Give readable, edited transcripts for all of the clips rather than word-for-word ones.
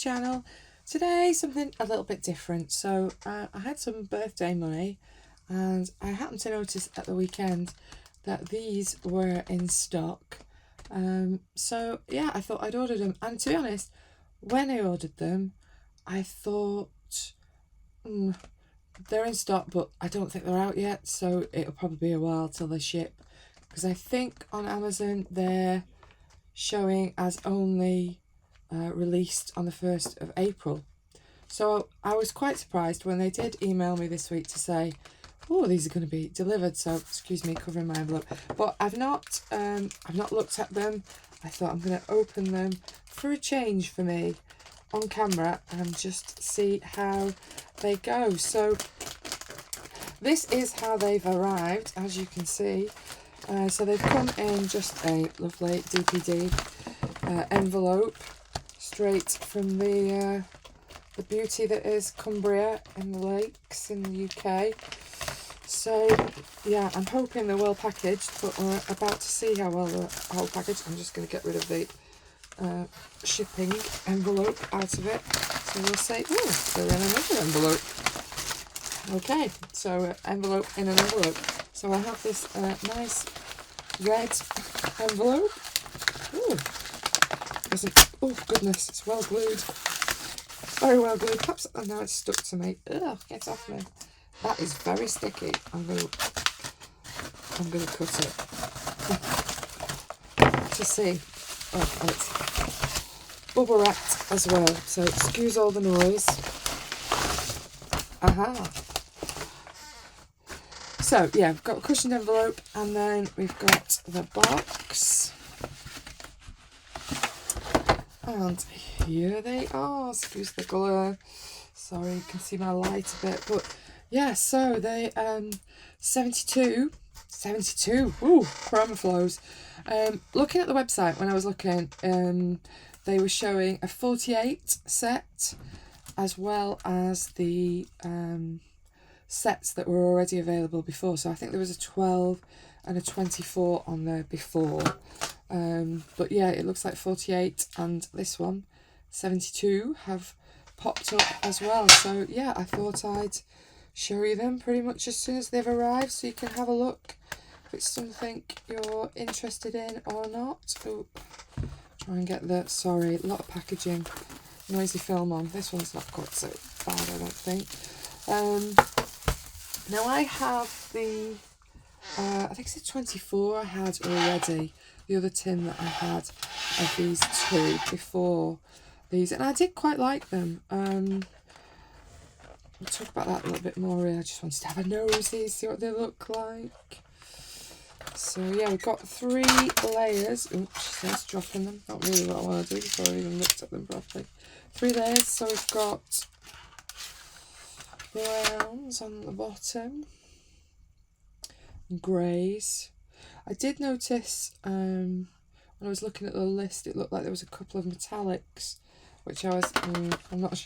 channel. Today something a little bit different. So I had some birthday money and I happened to notice at the weekend that these were in stock. So yeah, I thought I'd order them, and to be honest, when I ordered them I thought they're in stock, but I don't think they're out yet, so it'll probably be a while till they ship, because I think on Amazon they're showing as only released on the 1st of April. So I was quite surprised when they did email me this week to say, oh, these are going to be delivered. So excuse me covering my envelope, but I've not looked at them. I thought I'm going to open them for a change for me on camera and just see how they go. So this is how they've arrived, as you can see. So they've come in just a lovely DPD envelope, straight from the beauty that is Cumbria in the lakes in the UK. So yeah, I'm hoping they're well packaged, but we're about to see how well they're whole packaged. I'm just going to get rid of the shipping envelope out of it. So we'll say, oh, they're in another envelope. Okay, so envelope in an envelope. So I have this nice red envelope. Ooh. Oh goodness, it's well glued. Very well glued. Perhaps, oh, now it's stuck to me. Ugh, get off me. That is very sticky. I'm gonna cut it to see. Oh, and it's bubble wrapped as well, so excuse all the noise. Aha. So yeah, we've got a cushioned envelope, and then we've got the box. And here they are. Excuse the glare. Sorry, you can see my light a bit, but yeah. So they 72. Ooh, Chroma Flows. Looking at the website when I was looking, they were showing a 48 set, as well as the sets that were already available before. So I think there was a 12 and a 24 on there before. But yeah, it looks like 48 and this one 72 have popped up as well. So yeah, I thought I'd show you them pretty much as soon as they've arrived, so you can have a look if it's something you're interested in or not. Ooh, try and get the, sorry, a lot of packaging, noisy film on. This one's not quite so bad, I don't think. Now I have the I think it's a 24 I had already, the other tin that I had of these two before these, and I did quite like them. We'll talk about that a little bit more. I just wanted to have a nosy, see what they look like. So yeah, we've got 3 layers. Oops, she says dropping them. Not really what I want to do before I even looked at them properly. 3 layers, so we've got browns on the bottom, greys. I did notice when I was looking at the list, it looked like there was a couple of metallics, which I was I'm not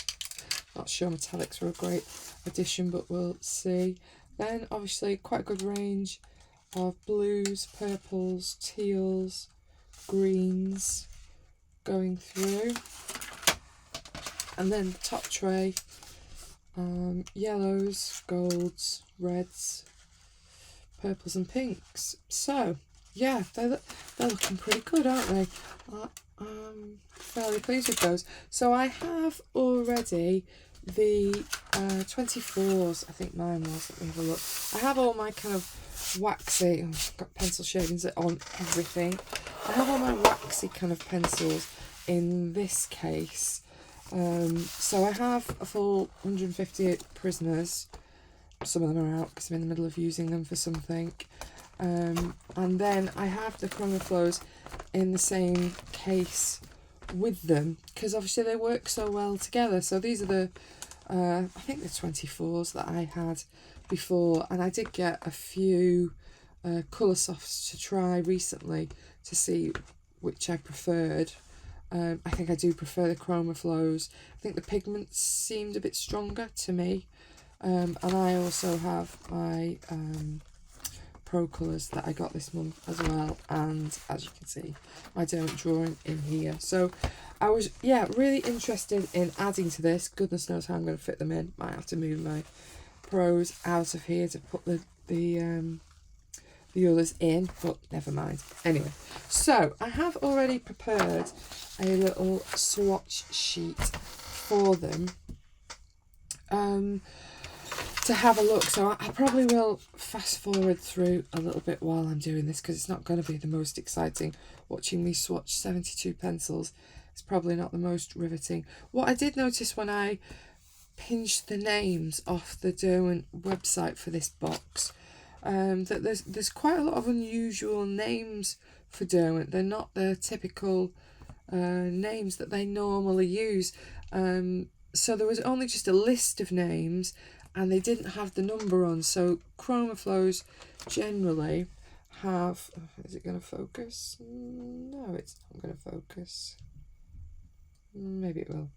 sure metallics were a great addition, but we'll see. Then obviously quite a good range of blues, purples, teals, greens going through, and then the top tray, yellows, golds, reds, purples and pinks. So yeah, they're looking pretty good, aren't they? I'm fairly pleased with those. So I have already the 24s, I think mine was. Let me have a look. I have all my kind of waxy, I've got pencil shavings on everything. I have all my waxy kind of pencils in this case. So I have a full 158 prisoners. Some of them are out because I'm in the middle of using them for something. And then I have the Chroma Flows in the same case with them, because obviously they work so well together. So these are the I think the 24s that I had before, and I did get a few Colorsofts to try recently to see which I preferred. I think I do prefer the Chroma Flows. I think the pigments seemed a bit stronger to me. And I also have my Pro Colours that I got this month as well, and as you can see, my Derwent drawing in here. So I was, really interested in adding to this. Goodness knows how I'm going to fit them in. Might have to move my Pros out of here to put the others in, but never mind. Anyway, so I have already prepared a little swatch sheet for them to have a look. So I probably will fast forward through a little bit while I'm doing this, because it's not going to be the most exciting watching me swatch 72 pencils. It's probably not the most riveting. What I did notice when I pinched the names off the Derwent website for this box, that there's quite a lot of unusual names for Derwent. They're not the typical names that they normally use. So there was only just a list of names, and they didn't have the number on. So Chromaflows generally have... is it going to focus? No, it's not going to focus. Maybe it will.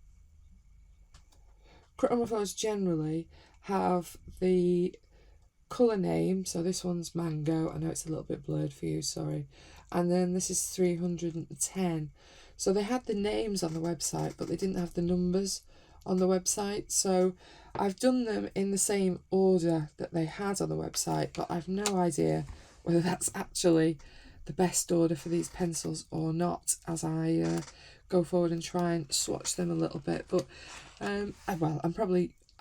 Chromaflows generally have the colour name. So this one's Mango. I know it's a little bit blurred for you, sorry. And then this is 310. So they had the names on the website, but they didn't have the numbers on the website. So I've done them in the same order that they had on the website, but I've no idea whether that's actually the best order for these pencils or not, as I go forward and try and swatch them a little bit. But I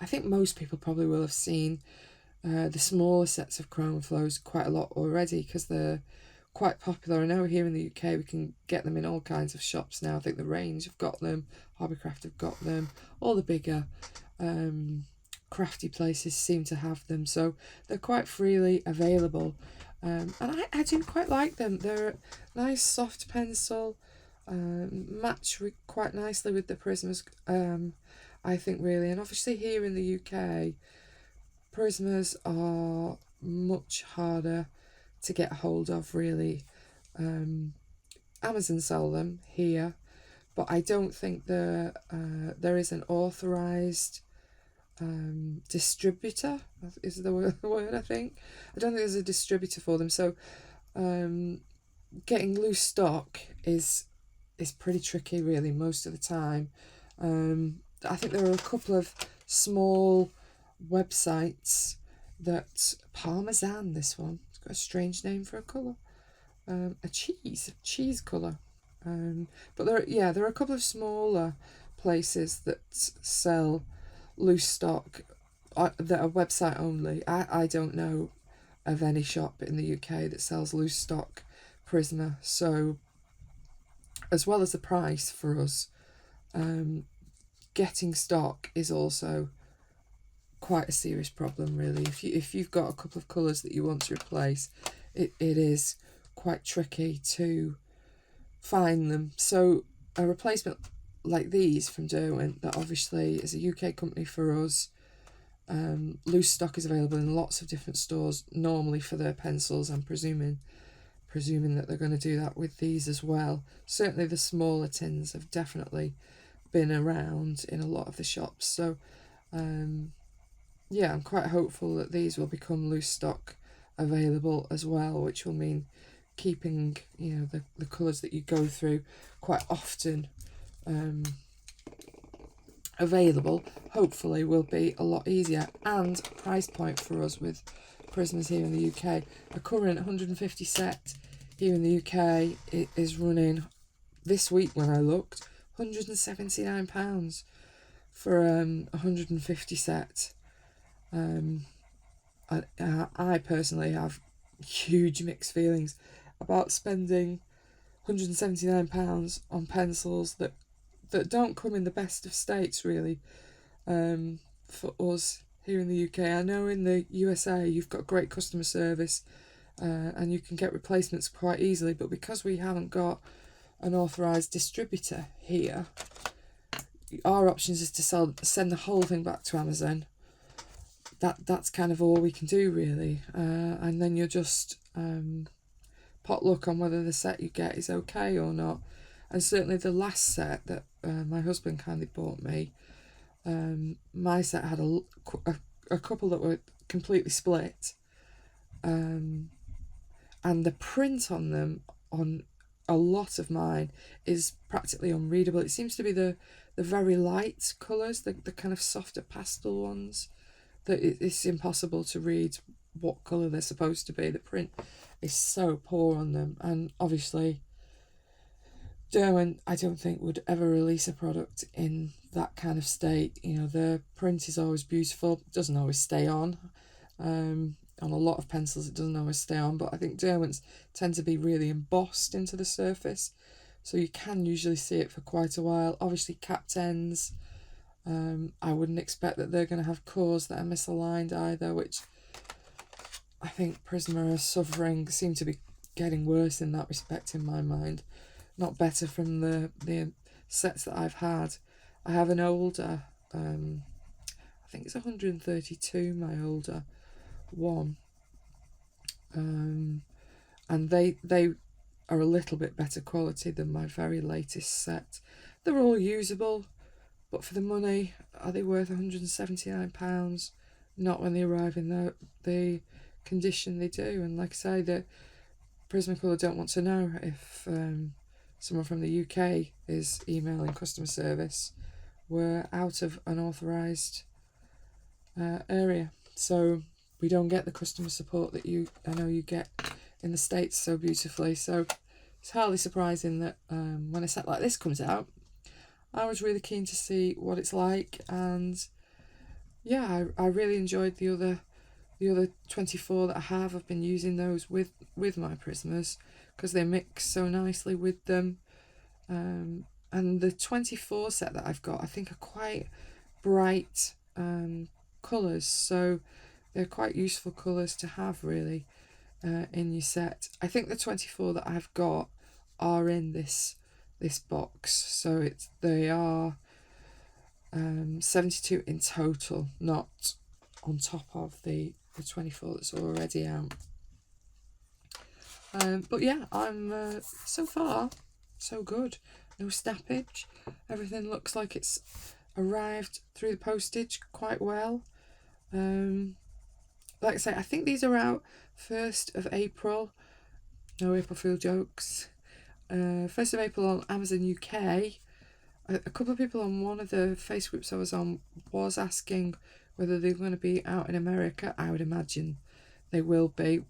think most people probably will have seen the smaller sets of Chromaflows quite a lot already, because they're quite popular. I know here in the UK we can get them in all kinds of shops now. I think the Range have got them, Hobbycraft have got them, all the bigger crafty places seem to have them, so they're quite freely available, and I do quite like them. They're a nice soft pencil, match quite nicely with the Prismas, I think, really. And obviously here in the UK, Prismas are much harder to get hold of, really. Amazon sell them here, but I don't think there is an authorised distributor, is the word, I think. I don't think there's a distributor for them, so getting loose stock is pretty tricky, really, most of the time. I think there are a couple of small websites that... Parmesan, this one. It's got a strange name for a colour. A cheese colour. But there are a couple of smaller places that sell loose stock that are website only. I don't know of any shop in the UK that sells loose stock Prisma. So, as well as the price for us, getting stock is also quite a serious problem, really. If you've got a couple of colours that you want to replace, it is quite tricky to find them. So a replacement like these from Derwent, that obviously is a UK company for us, loose stock is available in lots of different stores normally for their pencils. I'm presuming that they're going to do that with these as well. Certainly the smaller tins have definitely been around in a lot of the shops. So I'm quite hopeful that these will become loose stock available as well, which will mean keeping the colours that you go through quite often available, hopefully, will be a lot easier. And price point for us with Prismas here in the UK, a current 150 set here in the UK, it is running this week, when I looked, £179 for 150 set. I personally have huge mixed feelings about spending £179 on pencils that don't come in the best of states, really, for us here in the UK. I know in the USA you've got great customer service and you can get replacements quite easily, but because we haven't got an authorised distributor here, our options is to send the whole thing back to Amazon. That's kind of all we can do, really, and then you're just pot luck on whether the set you get is okay or not. And certainly the last set that my husband kindly bought me, my set had a couple that were completely split, and the print on them, on a lot of mine, is practically unreadable. It seems to be the very light colours, the kind of softer pastel ones, that it's impossible to read what colour they're supposed to be. The print is so poor on them, and obviously Derwent, I don't think, would ever release a product in that kind of state. You know, the print is always beautiful, doesn't always stay on. On a lot of pencils it doesn't always stay on, but I think Derwents tend to be really embossed into the surface, so you can usually see it for quite a while. Obviously Captains, I wouldn't expect that they're going to have cores that are misaligned either, which I think Prisma are suffering, seem to be getting worse in that respect in my mind. Not better from the sets that I've had. I have an older, I think it's 132, my older one, and they are a little bit better quality than my very latest set. They're all usable, but for the money, are they worth £179? Not when they arrive in the condition they do. And like I say, the Prismacolor don't want to know if someone from the UK is emailing customer service. We're out of an authorised area, so we don't get the customer support that I know you get in the States so beautifully. So it's hardly surprising that when a set like this comes out, I was really keen to see what it's like. And yeah, I really enjoyed the other 24 that I have. I've been using those with my Prismas because they mix so nicely with them. And the 24 set that I've got, I think, are quite bright colours, so they're quite useful colours to have really in your set. I think the 24 that I've got are in this box, so they are 72 in total, not on top of the 24 that's already out. But yeah, I'm so far so good. No snappage. Everything looks like it's arrived through the postage quite well. Like I say, I think these are out 1st of April. No April Fool jokes. 1st of April on Amazon UK. A couple of people on one of the face groups I was on was asking whether they're going to be out in America. I would imagine they will be.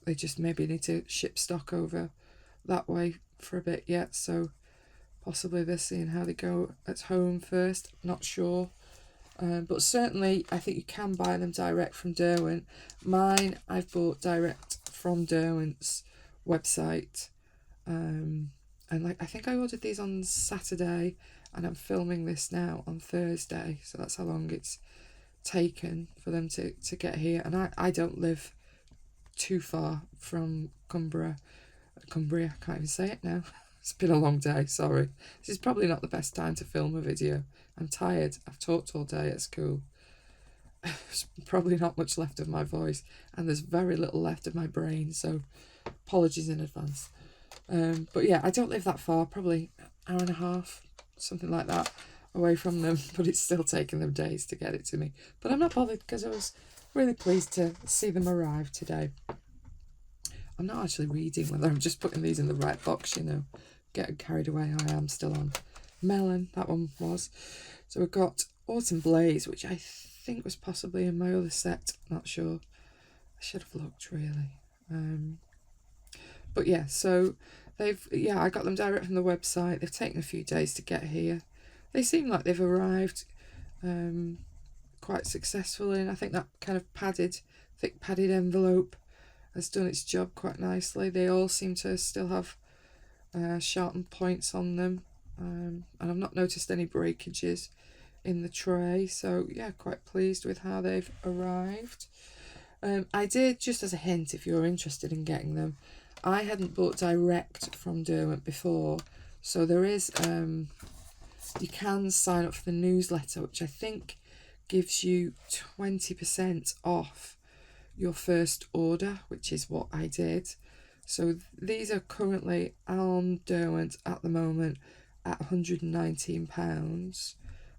They just maybe need to ship stock over that way for a bit yet, so possibly they're seeing how they go at home first. Not sure. But certainly I think you can buy them direct from Derwent. Mine I've bought direct from Derwent's website. And I think I ordered these on Saturday, and I'm filming this now on Thursday, so that's how long it's taken for them to get here. And I don't live too far from Cumbria, I can't even say it now. It's been a long day, sorry. This is probably not the best time to film a video. I'm tired, I've talked all day at school. There's probably not much left of my voice, and there's very little left of my brain, so apologies in advance. But yeah, I don't live that far, probably an hour and a half, something like that, away from them, but it's still taking them days to get it to me. But I'm not bothered because I was really pleased to see them arrive today. I'm not actually reading whether I'm just putting these in the right box, you know. Getting carried away, I am still on Melon, that one was. So we've got Autumn Blaze, which I think was possibly in my other set, not sure. I should have looked really. But yeah, so I got them direct from the website. They've taken a few days to get here. They seem like they've arrived quite successfully, and I think that kind of thick padded envelope has done its job quite nicely. They all seem to still have sharpened points on them, and I've not noticed any breakages in the tray, so yeah, quite pleased with how they've arrived. I did, just as a hint, if you're interested in getting them, I hadn't bought direct from Derwent before, so there is you can sign up for the newsletter, which I think gives you 20% off your first order, which is what I did. So these are currently on Derwent at the moment at £119.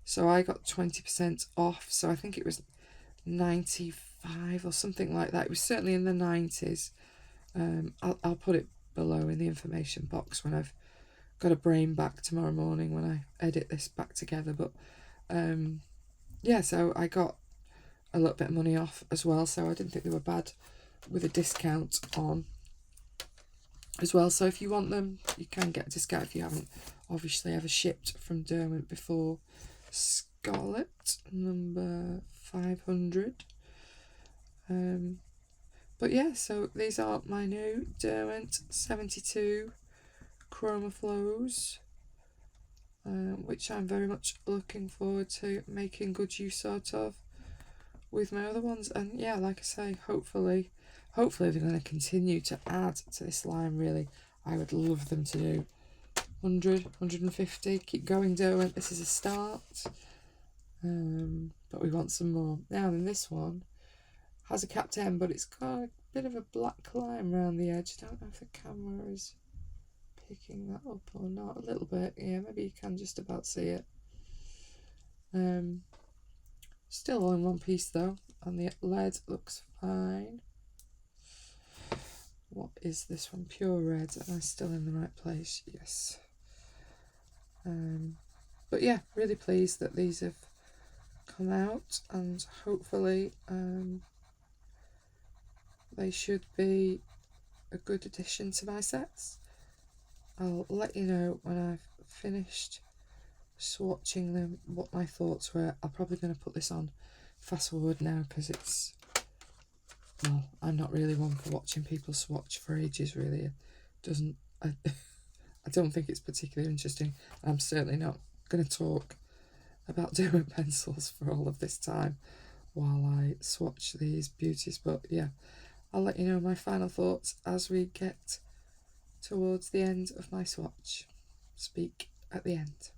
So I got 20% off, so I think it was 95 or something like that. It was certainly in the 90s. I'll put it below in the information box when I've got a brain back tomorrow morning when I edit this back together. But yeah, so I got a little bit of money off as well, so I didn't think they were bad with a discount on as well. So if you want them, you can get a discount if you haven't obviously ever shipped from Derwent before. Scarlet number 500. But yeah, so these are my new Derwent 72 Chroma Flows, which I'm very much looking forward to making good use out of with my other ones. And yeah, like I say, hopefully they're going to continue to add to this line. Really, I would love them to do 100, 150. Keep going, Derwent. This is a start. But we want some more. Now then, this one has a capped end, but it's got a bit of a black line around the edge. I don't know if the camera is picking that up or not. A little bit, yeah, maybe you can just about see it. Still all in one piece though, and the lead looks fine. What is this one? Pure red. Am I still in the right place? Yes. But yeah, really pleased that these have come out, and hopefully they should be a good addition to my sets. I'll let you know when I've finished swatching them what my thoughts were. I'm probably going to put this on fast forward now because it's, well, I'm not really one for watching people swatch for ages, really. It doesn't, I don't think it's particularly interesting. I'm certainly not going to talk about Derwent pencils for all of this time while I swatch these beauties. But yeah, I'll let you know my final thoughts as we get towards the end of my swatch. Speak at the end.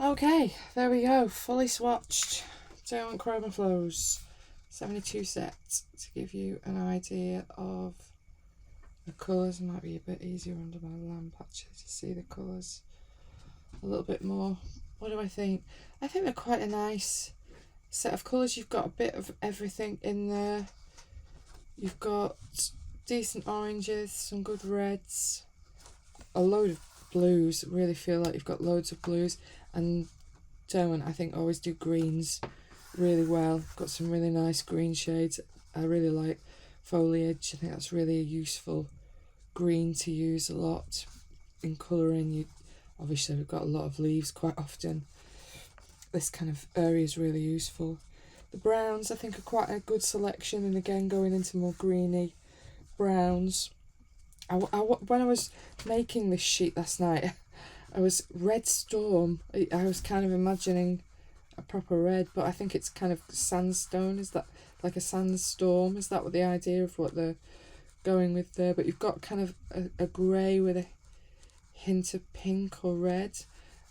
Okay, there we go, fully swatched Derwent Chroma Flows 72 sets to give you an idea of the colours. It might be a bit easier under my lamp actually to see the colours a little bit more. What do I think? I think they're quite a nice set of colours. You've got a bit of everything in there. You've got decent oranges, some good reds, a load of blues. Really feel like you've got loads of blues. And Derwent, I think, always do greens really well. Got some really nice green shades. I really like foliage. I think that's really a useful green to use a lot in colouring. Obviously we've got a lot of leaves quite often. This kind of area is really useful. The browns I think are quite a good selection, and again going into more greeny browns. When I was making this sheet last night, I was Red Storm. I was kind of imagining a proper red, but I think it's kind of sandstone. Is that like a sandstorm? Is that what the idea of what they're going with there? But you've got kind of a grey with a hint of pink or red,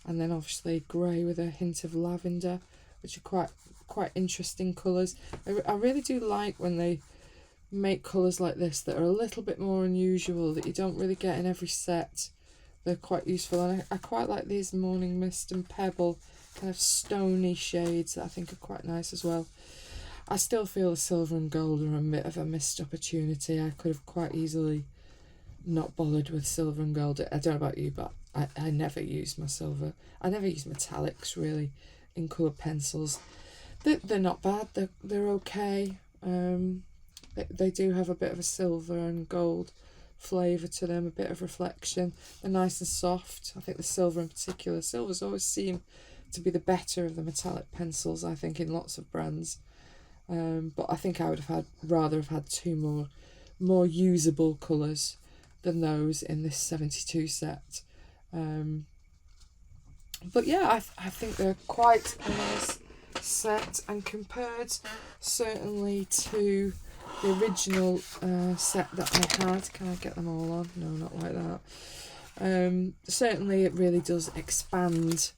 and then obviously grey with a hint of lavender, which are quite interesting colours. I really do like when they make colours like this that are a little bit more unusual, that you don't really get in every set. They're quite useful, and I quite like these Morning Mist and Pebble kind of stony shades that I think are quite nice as well. I still feel the silver and gold are a bit of a missed opportunity. I could have quite easily not bothered with silver and gold. I don't know about you, but I never use my silver. I never use metallics really in coloured pencils. They're not bad. They're okay. They do have a bit of a silver and gold flavour to them, a bit of reflection. They're nice and soft. I think the silver in particular. Silvers always seem to be the better of the metallic pencils, I think, in lots of brands. But I think I would have rather have had two more usable colours than those in this 72 set. But yeah, I think they're quite a nice set, and compared certainly to the original set that I had. Can I get them all on? No, not like that. Certainly it really does expand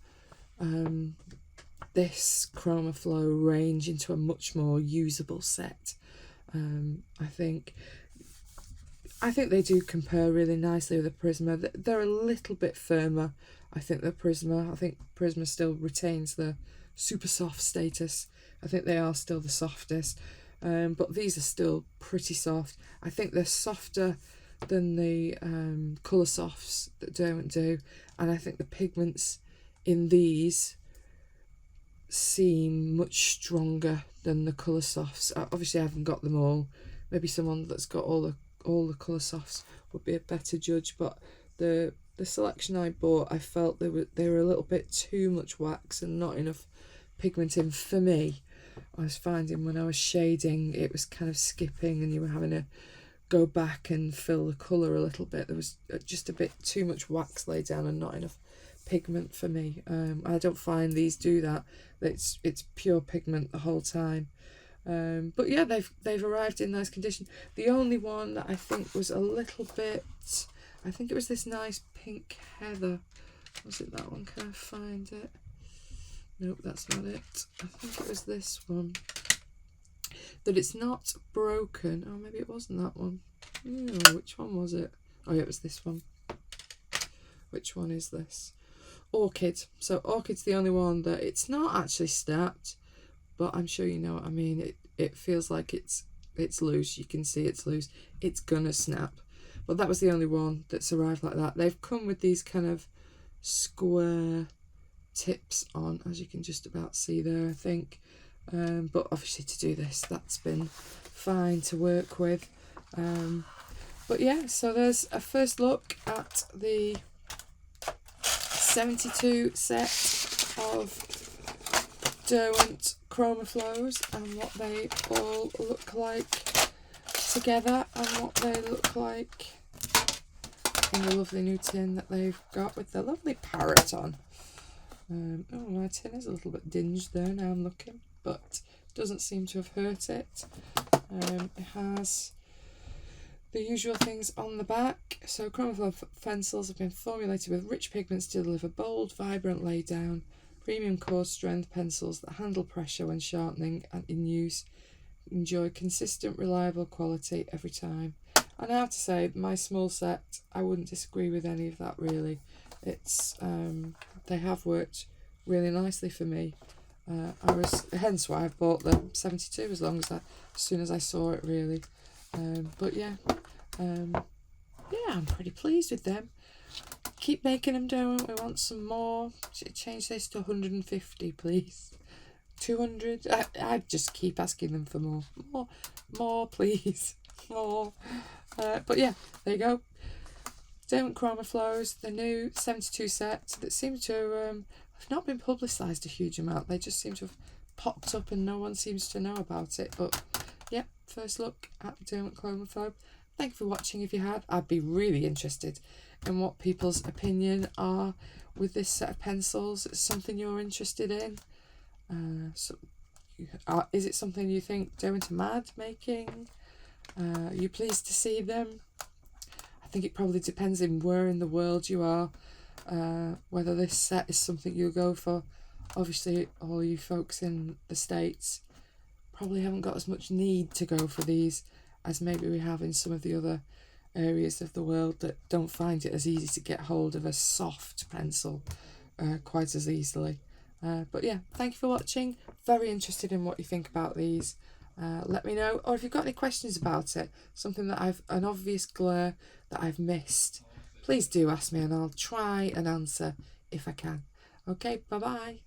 this Chromaflow range into a much more usable set. I think they do compare really nicely with the Prisma. They're a little bit firmer, I think, the Prisma. I think Prisma still retains the super soft status. I think they are still the softest. But these are still pretty soft. I think they're softer than the colour softs that Derwent do. And I think the pigments in these seem much stronger than the colour softs. Obviously I haven't got them all. Maybe someone that's got all the colour softs would be a better judge, but the selection I bought, I felt they were a little bit too much wax and not enough pigment in for me. I was finding when I was shading it was kind of skipping, and you were having to go back and fill the colour a little bit. There was just a bit too much wax laid down and not enough pigment for me. I don't find these do that. It's pure pigment the whole time. But yeah, they've arrived in nice condition. The only one that I think was a little bit, I think it was this nice pink heather. Was it that one? Can I find it? Nope, that's not it. I think it was this one. That it's not broken. Oh, maybe it wasn't that one. Oh, which one was it? Oh, yeah, it was this one. Which one is this? Orchid. So Orchid's the only one that it's not actually snapped, but I'm sure you know what I mean. It feels like it's loose. You can see it's loose. It's gonna snap. But that was the only one that's arrived like that. They've come with these kind of square tips on, as you can just about see there, I think. But obviously to do this, that's been fine to work with. But yeah, so there's a first look at the 72 set of Derwent Chromaflows and what they all look like together, and what they look like in the lovely new tin that they've got with the lovely parrot on. Oh, my tin is a little bit dinged there now I'm looking, but doesn't seem to have hurt it. It has the usual things on the back. So Chromaflow pencils have been formulated with rich pigments to deliver bold, vibrant laydown, premium core strength pencils that handle pressure when sharpening and in use. Enjoy consistent, reliable quality every time. And I have to say, my small set, I wouldn't disagree with any of that really. It's they have worked really nicely for me. Hence why I bought the 72 as soon as I saw it really. But yeah, I'm pretty pleased with them. keep making them, don't we? Want some more? Change this to 150, please. 200. I'd just keep asking them for more, please, more. But yeah, there you go. Derwent Chroma Flows, the new 72 set that seems to have not been publicised a huge amount. They just seem to have popped up and no one seems to know about it. But yeah, first look at Derwent Chroma Flow. Thank you for watching. If you have, I'd be really interested in what people's opinion are with this set of pencils. It's something you're interested in. Is it something you think Derwent are mad making? Are you pleased to see them? I think it probably depends on where in the world you are, whether this set is something you'll go for. Obviously, all you folks in the States probably haven't got as much need to go for these as maybe we have in some of the other areas of the world that don't find it as easy to get hold of a soft pencil quite as easily. But yeah, thank you for watching. Very interested in what you think about these. Let me know, or if you've got any questions about it, something that an obvious glare that I've missed, please do ask me and I'll try and answer if I can. Okay, bye bye.